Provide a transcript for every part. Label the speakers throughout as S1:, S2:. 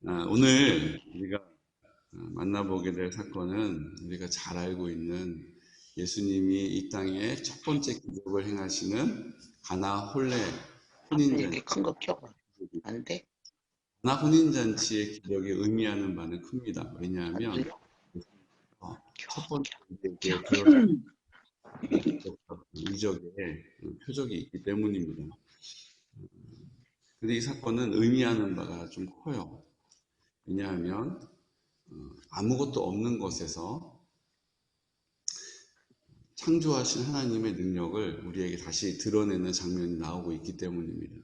S1: 오늘 우리가 만나보게 될 사건은 우리가 잘 알고 있는 예수님이 이 땅에 첫 번째 기적을 행하시는 가나 홀레
S2: 앞에
S1: 혼인잔치,
S2: 이렇게 큰 거 켜봐. 안 돼?
S1: 가나 혼인잔치의 기적이 의미하는 바는 큽니다.
S2: 안
S1: 왜냐하면
S2: 들려? 켜,
S1: 첫 번째
S2: 켜,
S1: 기적에
S2: 켜.
S1: 그런 기적과 이적의 표적이 있기 때문입니다. 근데 이 사건은 의미하는 바가 좀 커요. 왜냐하면 아무것도 없는 것에서 창조하신 하나님의 능력을 우리에게 다시 드러내는 장면이 나오고 있기 때문입니다.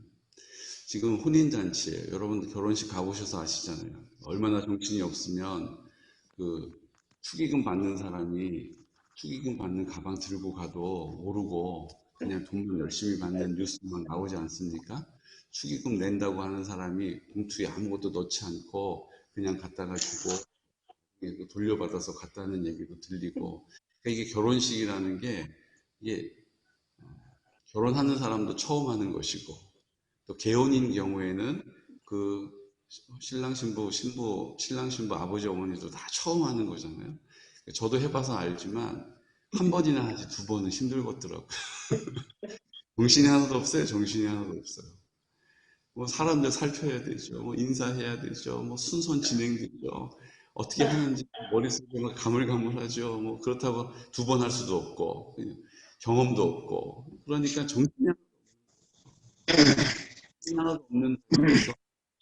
S1: 지금 혼인잔치에 여러분 결혼식 가보셔서 아시잖아요. 얼마나 정신이 없으면 그 축의금 받는 사람이 축의금 받는 가방 들고 가도 모르고 그냥 돈만 열심히 받는 뉴스만 나오지 않습니까? 축의금 낸다고 하는 사람이 봉투에 아무것도 넣지 않고 그냥 갖다가 주고 돌려받아서 갔다는 얘기도 들리고, 그러니까 이게 결혼식이라는 게 이게 결혼하는 사람도 처음 하는 것이고, 또 개혼인 경우에는 그 신랑 신부 아버지 어머니도 다 처음 하는 거잖아요. 저도 해봐서 알지만 한 번이나 하지 두 번은 힘들겠더라고요. 정신이 하나도 없어요. 정신이 하나도 없어요. 뭐 사람들 살펴야 되죠. 뭐 인사해야 되죠. 뭐 순서 진행되죠. 어떻게 하는지 머릿속에 막 가물가물하죠. 뭐 그렇다고 두 번 할 수도 없고 경험도 없고 그러니까 정신이 하나도 없는 상태에서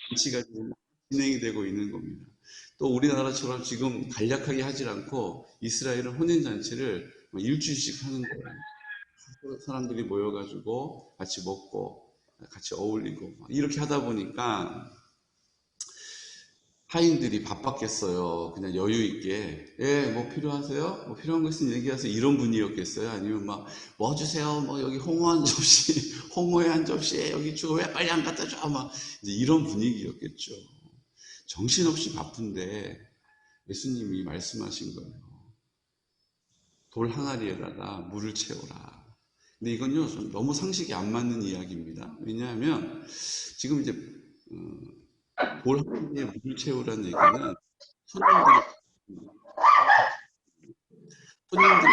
S1: 정치가 지금 진행이 되고 있는 겁니다. 또 우리나라처럼 지금 간략하게 하질 않고 이스라엘은 혼인잔치를 일주일씩 하는 거예요. 사람들이 모여가지고 같이 먹고 같이 어울리고 이렇게 하다 보니까 하인들이 바빴겠어요. 그냥 여유 있게, 예, 뭐 필요하세요? 뭐 필요한 거 있으면 얘기하세요. 이런 분이었겠어요? 아니면 막, 뭐 주세요? 뭐 여기 홍어 한 접시, 홍어에 한 접시, 여기 줘. 왜 빨리 안 갖다 줘? 막, 이제 이런 분위기였겠죠. 정신없이 바쁜데 예수님이 말씀하신 거예요. 돌 항아리에다가 물을 채워라. 근데 이건요, 좀 너무 상식이 안 맞는 이야기입니다. 왜냐하면 지금 이제 돌 항아리에 물을 채우라는 얘기는 손님들이 손님들이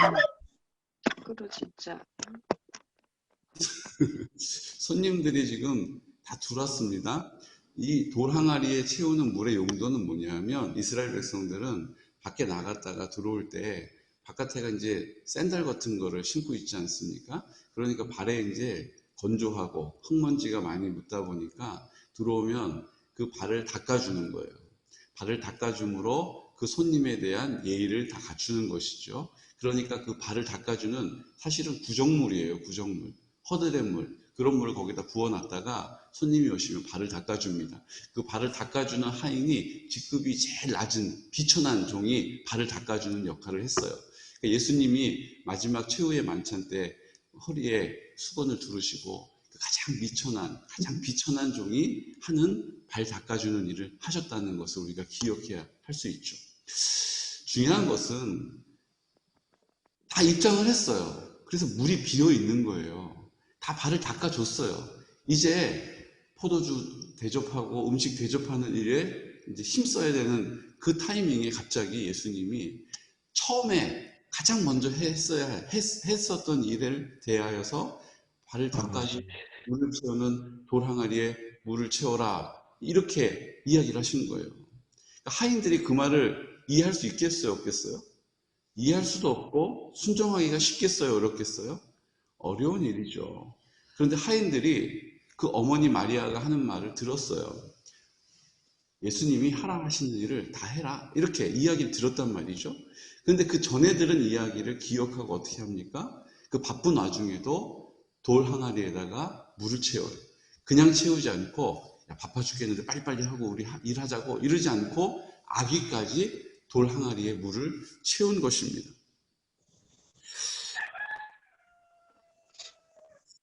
S1: 때문에
S3: 그도 진짜.
S1: 손님들이 지금 다 들어왔습니다. 이 돌 항아리에 채우는 물의 용도는 뭐냐면 이스라엘 백성들은 밖에 나갔다가 들어올 때 바깥에가 이제 샌들 같은 거를 신고 있지 않습니까? 그러니까 발에 이제 건조하고 흙먼지가 많이 묻다 보니까 들어오면 그 발을 닦아주는 거예요. 발을 닦아줌으로 그 손님에 대한 예의를 다 갖추는 것이죠. 그러니까 그 발을 닦아주는 사실은 구정물이에요. 구정물. 허드렛 물. 그런 물을 거기다 부어놨다가 손님이 오시면 발을 닦아줍니다. 그 발을 닦아주는 하인이 직급이 제일 낮은 비천한 종이 발을 닦아주는 역할을 했어요. 그러니까 예수님이 마지막 최후의 만찬 때 허리에 수건을 두르시고 가장 비천한 종이 하는 발 닦아주는 일을 하셨다는 것을 우리가 기억해야 할 수 있죠. 중요한 것은 다 입장을 했어요. 그래서 물이 비어 있는 거예요. 다 발을 닦아줬어요. 이제 포도주 대접하고 음식 대접하는 일에 이제 힘써야 되는 그 타이밍에 갑자기 예수님이 처음에 가장 먼저 했었던 일을 대하여서 발을 닦아주고 물을 채우는 돌 항아리에 물을 채워라. 이렇게 이야기를 하신 거예요. 그러니까 하인들이 그 말을 이해할 수 있겠어요? 없겠어요? 이해할 수도 없고 순종하기가 쉽겠어요? 어렵겠어요? 어려운 일이죠. 그런데 하인들이 그 어머니 마리아가 하는 말을 들었어요. 예수님이 하라 하시는 일을 다 해라. 이렇게 이야기를 들었단 말이죠. 그런데 그 전에 들은 이야기를 기억하고 어떻게 합니까? 그 바쁜 와중에도 돌 항아리에다가 물을 채워요. 그냥 채우지 않고 야, 바빠 죽겠는데 빨리빨리 하고 우리 일하자고 이러지 않고 아기까지 돌 항아리에 물을 채운 것입니다.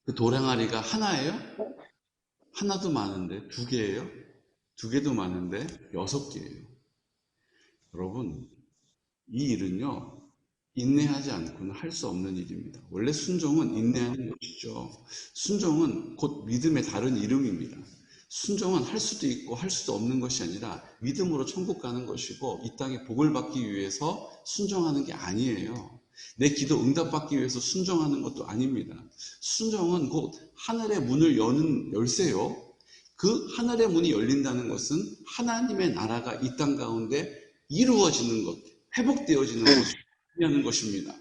S1: 그 돌 항아리가 하나예요? 하나도 많은데 두 개예요? 두 개도 많은데 여섯 개예요. 여러분, 이 일은요, 인내하지 않고는 할 수 없는 일입니다. 원래 순종은 인내하는 것이죠. 순종은 곧 믿음의 다른 이름입니다. 순종은 할 수도 있고 할 수도 없는 것이 아니라 믿음으로 천국 가는 것이고 이 땅에 복을 받기 위해서 순종하는 게 아니에요. 내 기도 응답받기 위해서 순종하는 것도 아닙니다. 순종은 곧 하늘의 문을 여는 열쇠요. 그 하늘의 문이 열린다는 것은 하나님의 나라가 이 땅 가운데 이루어지는 것, 회복되어지는 것을 의미하는 것입니다.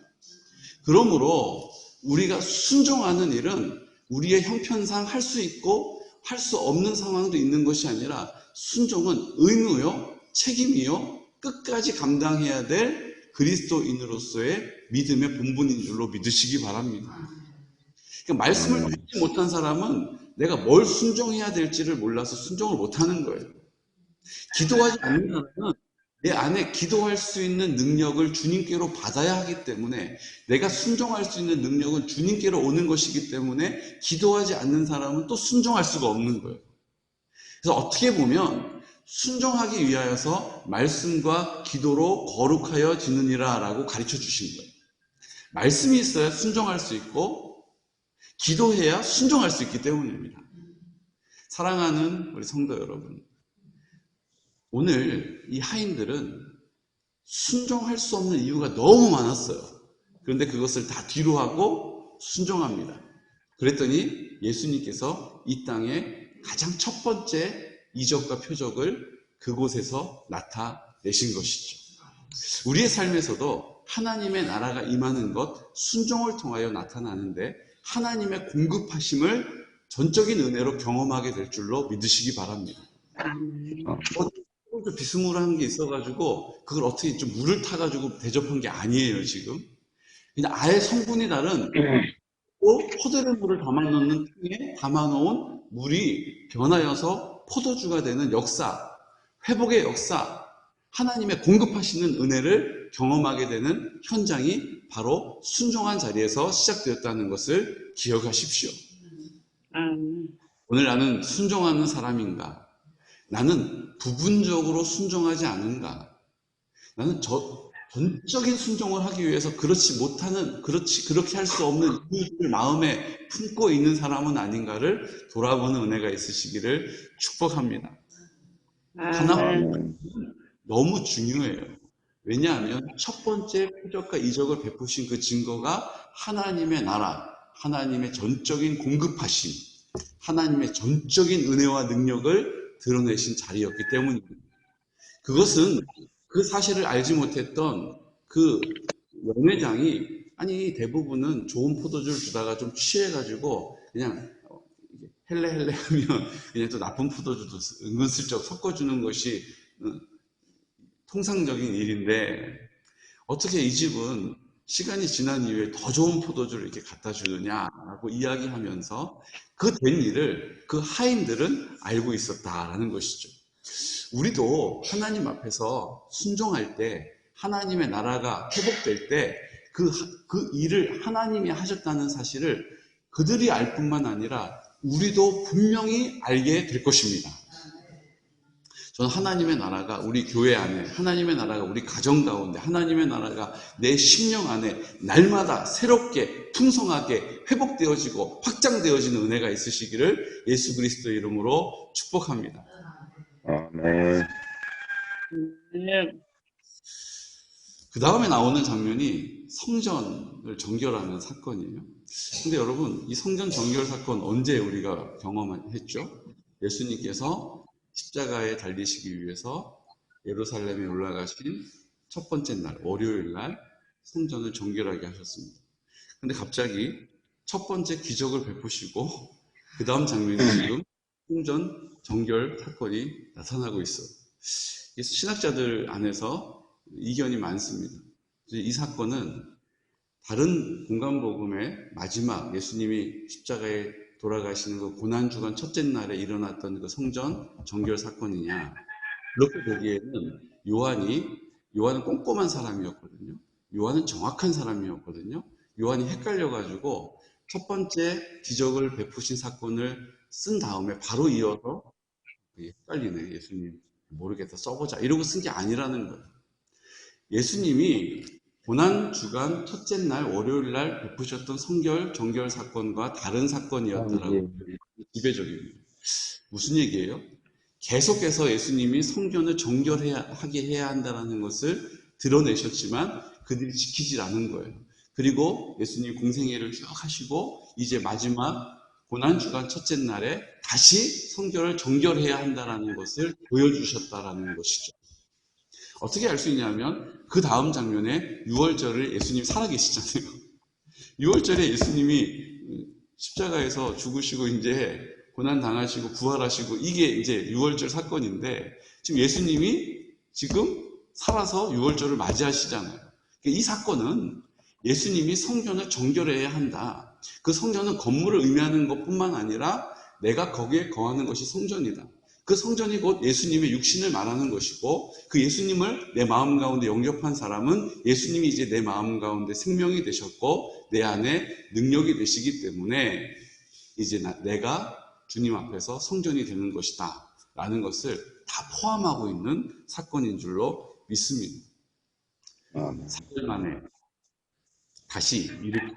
S1: 그러므로 우리가 순종하는 일은 우리의 형편상 할 수 있고 할 수 없는 상황도 있는 것이 아니라 순종은 의무요, 책임이요, 끝까지 감당해야 될 그리스도인으로서의 믿음의 본분인 줄로 믿으시기 바랍니다. 그러니까 말씀을 듣지 못한 사람은 내가 뭘 순종해야 될지를 몰라서 순종을 못하는 거예요. 기도하지 않는 사람은 내 안에 기도할 수 있는 능력을 주님께로 받아야 하기 때문에 내가 순종할 수 있는 능력은 주님께로 오는 것이기 때문에 기도하지 않는 사람은 또 순종할 수가 없는 거예요. 그래서 어떻게 보면 순종하기 위하여서 말씀과 기도로 거룩하여 지느니라 라고 가르쳐 주신 거예요. 말씀이 있어야 순종할 수 있고 기도해야 순종할 수 있기 때문입니다. 사랑하는 우리 성도 여러분, 오늘 이 하인들은 순종할 수 없는 이유가 너무 많았어요. 그런데 그것을 다 뒤로 하고 순종합니다. 그랬더니 예수님께서 이 땅에 가장 첫 번째 이적과 표적을 그곳에서 나타내신 것이죠. 우리의 삶에서도 하나님의 나라가 임하는 것, 순종을 통하여 나타나는데 하나님의 공급하심을 전적인 은혜로 경험하게 될 줄로 믿으시기 바랍니다. 좀 비스무리한 게 있어가지고 그걸 어떻게 좀 물을 타가지고 대접한 게 아니에요. 지금 그냥 아예 성분이 다른 포도를 물을 담아놓는 통에 담아놓은 물이 변하여서 포도주가 되는 역사, 회복의 역사, 하나님의 공급하시는 은혜를 경험하게 되는 현장이 바로 순종한 자리에서 시작되었다는 것을 기억하십시오. 오늘 나는 순종하는 사람인가? 나는 부분적으로 순종하지 않은가? 나는 전적인 순종을 하기 위해서 그렇게 할 수 없는 이유를 마음에 품고 있는 사람은 아닌가를 돌아보는 은혜가 있으시기를 축복합니다. 하나는 너무 중요해요. 왜냐하면 첫 번째 표적과 이적을 베푸신 그 증거가 하나님의 나라, 하나님의 전적인 공급하심, 하나님의 전적인 은혜와 능력을 드러내신 자리였기 때문입니다. 그것은 그 사실을 알지 못했던 그 연회장이 대부분은 좋은 포도주를 주다가 좀 취해가지고 그냥 헬레 하면 그냥 또 나쁜 포도주도 은근슬쩍 섞어주는 것이 통상적인 일인데 어떻게 이 집은 시간이 지난 이후에 더 좋은 포도주를 이렇게 갖다 주느냐라고 이야기하면서 그 된 일을 그 하인들은 알고 있었다라는 것이죠. 우리도 하나님 앞에서 순종할 때 하나님의 나라가 회복될 때 그 일을 하나님이 하셨다는 사실을 그들이 알 뿐만 아니라 우리도 분명히 알게 될 것입니다. 저는 하나님의 나라가 우리 교회 안에, 하나님의 나라가 우리 가정 가운데, 하나님의 나라가 내 심령 안에 날마다 새롭게 풍성하게 회복되어지고 확장되어지는 은혜가 있으시기를 예수 그리스도의 이름으로 축복합니다.
S4: 아멘.
S1: 그 다음에 나오는 장면이 성전을 정결하는 사건이에요. 근데 여러분, 이 성전 정결 사건 언제 우리가 경험했죠? 예수님께서 십자가에 달리시기 위해서 예루살렘에 올라가신 첫 번째 날, 월요일 날 성전을 정결하게 하셨습니다. 근데 갑자기 첫 번째 기적을 베푸시고 그 다음 장면이 지금 성전 정결 사건이 나타나고 있어요. 신학자들 안에서 이견이 많습니다. 이 사건은 다른 공간복음의 마지막 예수님이 십자가에 돌아가시는 그 고난주간 첫째 날에 일어났던 그 성전 정결 사건이냐, 그렇게 보기에는 요한은 꼼꼼한 사람이었거든요. 요한은 정확한 사람이었거든요. 요한이 헷갈려가지고 첫 번째 기적을 베푸신 사건을 쓴 다음에 바로 이어서 헷갈리네, 예수님 모르겠다 써보자 이러고 쓴 게 아니라는 거예요. 예수님이 고난주간 첫째 날 월요일 날 베푸셨던 정결 사건과 다른 사건이었다라고 지배적입니다. 무슨 얘기예요? 계속해서 예수님이 성전을 정결하게 해야 한다는 것을 드러내셨지만 그들이 지키질 않은 거예요. 그리고 예수님 공생애를 쭉 하시고 이제 마지막 고난주간 첫째 날에 다시 성전을 정결해야 한다는 것을 보여주셨다라는 것이죠. 어떻게 알 수 있냐면 그 다음 장면에 유월절을 예수님 살아계시잖아요. 유월절에 예수님이 십자가에서 죽으시고 이제 고난 당하시고 부활하시고 이게 이제 유월절 사건인데 지금 예수님이 지금 살아서 유월절을 맞이하시잖아요. 이 사건은 예수님이 성전을 정결해야 한다. 그 성전은 건물을 의미하는 것뿐만 아니라 내가 거기에 거하는 것이 성전이다. 그 성전이 곧 예수님의 육신을 말하는 것이고 그 예수님을 내 마음 가운데 영접한 사람은 예수님이 이제 내 마음 가운데 생명이 되셨고 내 안에 능력이 되시기 때문에 이제 내가 주님 앞에서 성전이 되는 것이다 라는 것을 다 포함하고 있는 사건인 줄로 믿습니다.
S4: 아멘.
S1: 사흘 만에 다시 일으키리라.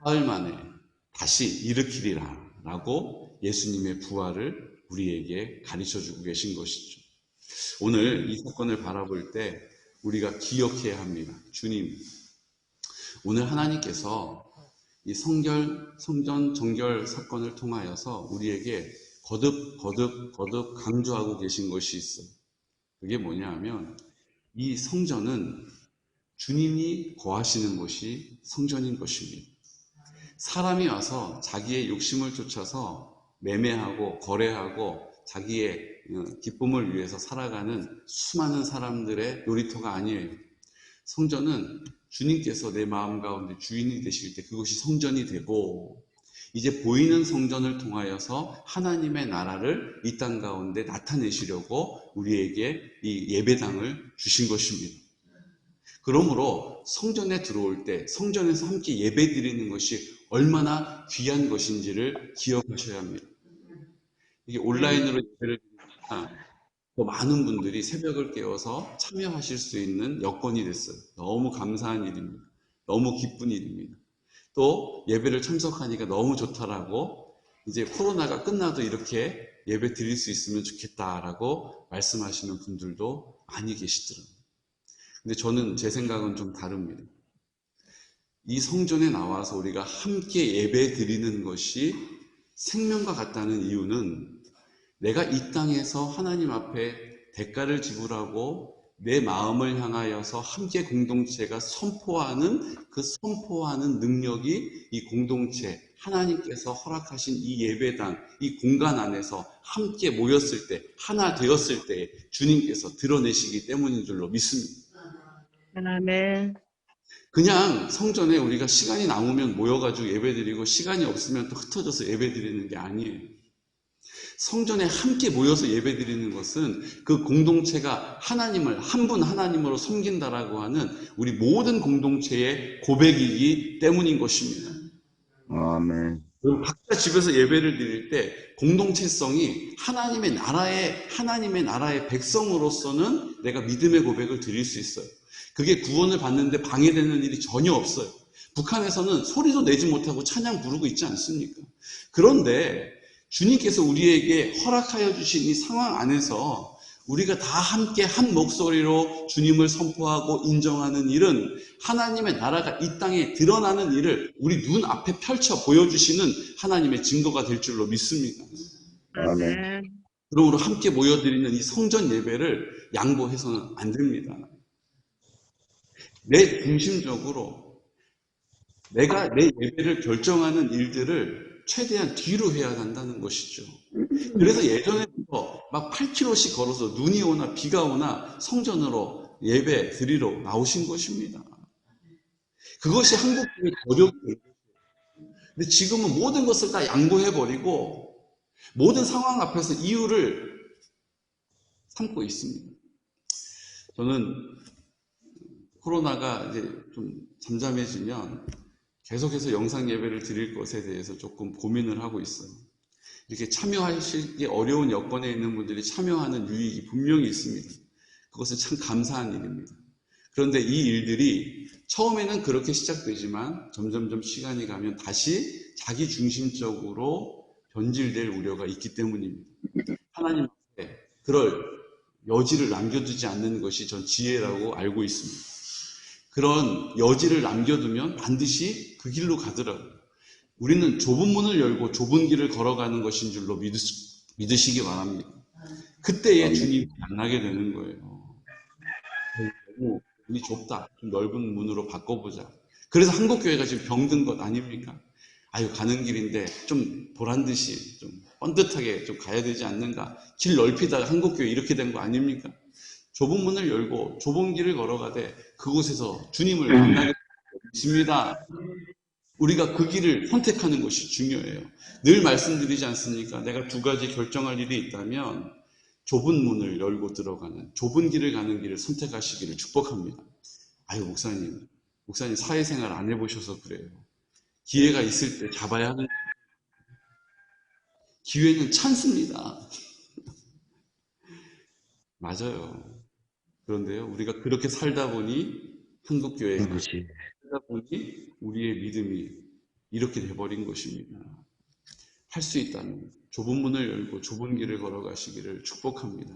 S1: 사흘 만에 다시 일으키리라 라고 예수님의 부활을 우리에게 가르쳐주고 계신 것이죠. 오늘 이 사건을 바라볼 때 우리가 기억해야 합니다. 주님, 오늘 하나님께서 이 성전 정결 사건을 통하여서 우리에게 거듭 강조하고 계신 것이 있어요. 그게 뭐냐 하면 이 성전은 주님이 거하시는 곳이 성전인 것입니다. 사람이 와서 자기의 욕심을 쫓아서 매매하고 거래하고 자기의 기쁨을 위해서 살아가는 수많은 사람들의 놀이터가 아니에요. 성전은 주님께서 내 마음 가운데 주인이 되실 때 그것이 성전이 되고 이제 보이는 성전을 통하여서 하나님의 나라를 이 땅 가운데 나타내시려고 우리에게 이 예배당을 주신 것입니다. 그러므로 성전에 들어올 때 성전에서 함께 예배 드리는 것이 얼마나 귀한 것인지를 기억하셔야 합니다. 이게 온라인으로 예배를 드리니까 더 많은 분들이 새벽을 깨워서 참여하실 수 있는 여건이 됐어요. 너무 감사한 일입니다. 너무 기쁜 일입니다. 또 예배를 참석하니까 너무 좋다라고 이제 코로나가 끝나도 이렇게 예배 드릴 수 있으면 좋겠다라고 말씀하시는 분들도 많이 계시더라고요. 근데 저는 제 생각은 좀 다릅니다. 이 성전에 나와서 우리가 함께 예배 드리는 것이 생명과 같다는 이유는 내가 이 땅에서 하나님 앞에 대가를 지불하고 내 마음을 향하여서 함께 공동체가 선포하는 그 선포하는 능력이 이 공동체, 하나님께서 허락하신 이 예배당, 이 공간 안에서 함께 모였을 때, 하나 되었을 때 주님께서 드러내시기 때문인 줄로 믿습니다.
S5: 아멘.
S1: 그냥 성전에 우리가 시간이 남으면 모여가지고 예배드리고 시간이 없으면 또 흩어져서 예배드리는 게 아니에요. 성전에 함께 모여서 예배드리는 것은 그 공동체가 하나님을 한 분 하나님으로 섬긴다라고 하는 우리 모든 공동체의 고백이기 때문인 것입니다.
S4: 아멘.
S1: 각자 집에서 예배를 드릴 때 공동체성이 하나님의 나라의 백성으로서는 내가 믿음의 고백을 드릴 수 있어요. 그게 구원을 받는데 방해되는 일이 전혀 없어요. 북한에서는 소리도 내지 못하고 찬양 부르고 있지 않습니까? 그런데 주님께서 우리에게 허락하여 주신 이 상황 안에서 우리가 다 함께 한 목소리로 주님을 선포하고 인정하는 일은 하나님의 나라가 이 땅에 드러나는 일을 우리 눈앞에 펼쳐 보여주시는 하나님의 증거가 될 줄로 믿습니다.
S5: 아멘.
S1: 그러므로 함께 모여드리는 이 성전 예배를 양보해서는 안 됩니다. 내 중심적으로 내가 내 예배를 결정하는 일들을 최대한 뒤로 해야 한다는 것이죠. 그래서 예전에부터 막 8km씩 걸어서 눈이 오나 비가 오나 성전으로 예배 드리러 나오신 것입니다. 그것이 한국교회 저력이에요. 근데 지금은 모든 것을 다 양보해버리고 모든 상황 앞에서 이유를 삼고 있습니다. 저는 코로나가 이제 좀 잠잠해지면 계속해서 영상 예배를 드릴 것에 대해서 조금 고민을 하고 있어요. 이렇게 참여하시기 어려운 여건에 있는 분들이 참여하는 유익이 분명히 있습니다. 그것은 참 감사한 일입니다. 그런데 이 일들이 처음에는 그렇게 시작되지만 점점점 시간이 가면 다시 자기 중심적으로 변질될 우려가 있기 때문입니다. 하나님 앞에 그럴 여지를 남겨두지 않는 것이 전 지혜라고 알고 있습니다. 그런 여지를 남겨두면 반드시 그 길로 가더라고요. 우리는 좁은 문을 열고 좁은 길을 걸어가는 것인 줄로 믿으시기 바랍니다. 그때에 주님이 만나게 되는 거예요. 너무 문이 좁다. 좀 넓은 문으로 바꿔보자. 그래서 한국교회가 지금 병든 것 아닙니까? 아유, 가는 길인데 좀 보란듯이 좀 뻔듯하게 좀 가야 되지 않는가? 길 넓히다가 한국교회 이렇게 된 거 아닙니까? 좁은 문을 열고 좁은 길을 걸어가되 그곳에서 주님을 만나게 됩니다. 우리가 그 길을 선택하는 것이 중요해요. 늘 말씀드리지 않습니까? 내가 두 가지 결정할 일이 있다면 좁은 문을 열고 들어가는, 좁은 길을 가는 길을 선택하시기를 축복합니다. 아유, 목사님 사회생활 안 해보셔서 그래요. 기회가 있을 때 잡아야 하는, 기회는 찬스입니다. 맞아요. 그런데요, 우리가 그렇게 살다 보니 한국교회가 살다 보니 우리의 믿음이 이렇게 돼버린 것입니다. 할 수 있다면 좁은 문을 열고 좁은 길을 걸어가시기를 축복합니다.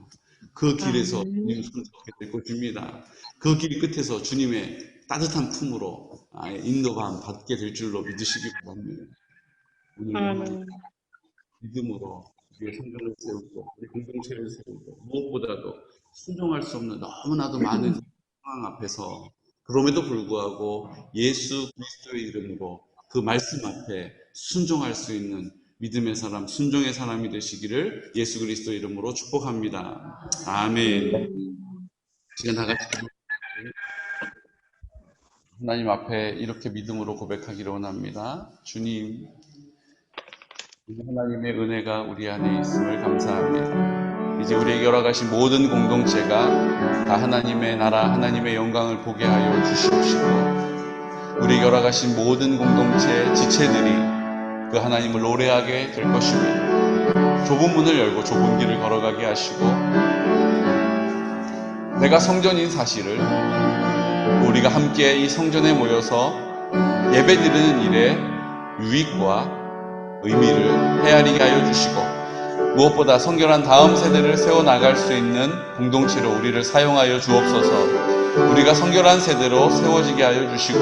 S1: 그 길에서 주님 손잡게 될 것입니다. 그 길 끝에서 주님의 따뜻한 품으로 인도감 받게 될 줄로 믿으시기 바랍니다. 오늘 믿음으로 우리의 성전을 세우고 우리 공동체를 세우고 무엇보다도 순종할 수 없는 너무나도 많은 상황 앞에서 그럼에도 불구하고 예수 그리스도의 이름으로 그 말씀 앞에 순종할 수 있는 믿음의 사람, 순종의 사람이 되시기를 예수 그리스도 이름으로 축복합니다. 아멘. 시간 다 같이 하나님 앞에 이렇게 믿음으로 고백하기를 원합니다. 주님, 하나님의 은혜가 우리 안에 있음을 감사합니다. 이제 우리에게 열어가신 모든 공동체가 다 하나님의 나라, 하나님의 영광을 보게 하여 주시옵시고, 우리에게 열어가신 모든 공동체 지체들이 그 하나님을 노래하게 될 것입니다. 좁은 문을 열고 좁은 길을 걸어가게 하시고, 내가 성전인 사실을 우리가 함께 이 성전에 모여서 예배드리는 일에 유익과 의미를 헤아리게 하여 주시고, 무엇보다 성결한 다음 세대를 세워나갈 수 있는 공동체로 우리를 사용하여 주옵소서. 우리가 성결한 세대로 세워지게 하여 주시고,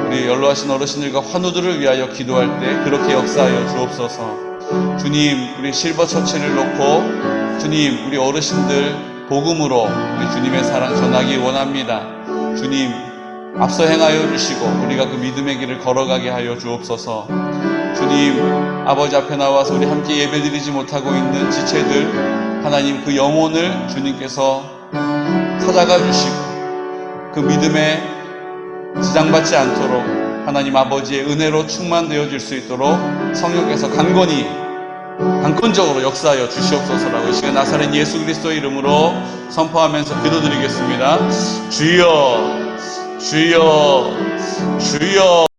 S1: 우리 연로하신 어르신들과 환우들을 위하여 기도할 때 그렇게 역사하여 주옵소서. 주님, 우리 실버 처치를 놓고 주님, 우리 어르신들 복음으로 우리 주님의 사랑 전하기 원합니다. 주님, 앞서 행하여 주시고 우리가 그 믿음의 길을 걸어가게 하여 주옵소서. 주님, 아버지 앞에 나와서 우리 함께 예배드리지 못하고 있는 지체들, 하나님 그 영혼을 주님께서 찾아가 주시고 그 믿음에 지장받지 않도록 하나님 아버지의 은혜로 충만되어질 수 있도록 성령께서 강권적으로 역사하여 주시옵소서라고 이 시간 나사렛 예수 그리스도의 이름으로 선포하면서 기도드리겠습니다. 주여, 주여, 주여.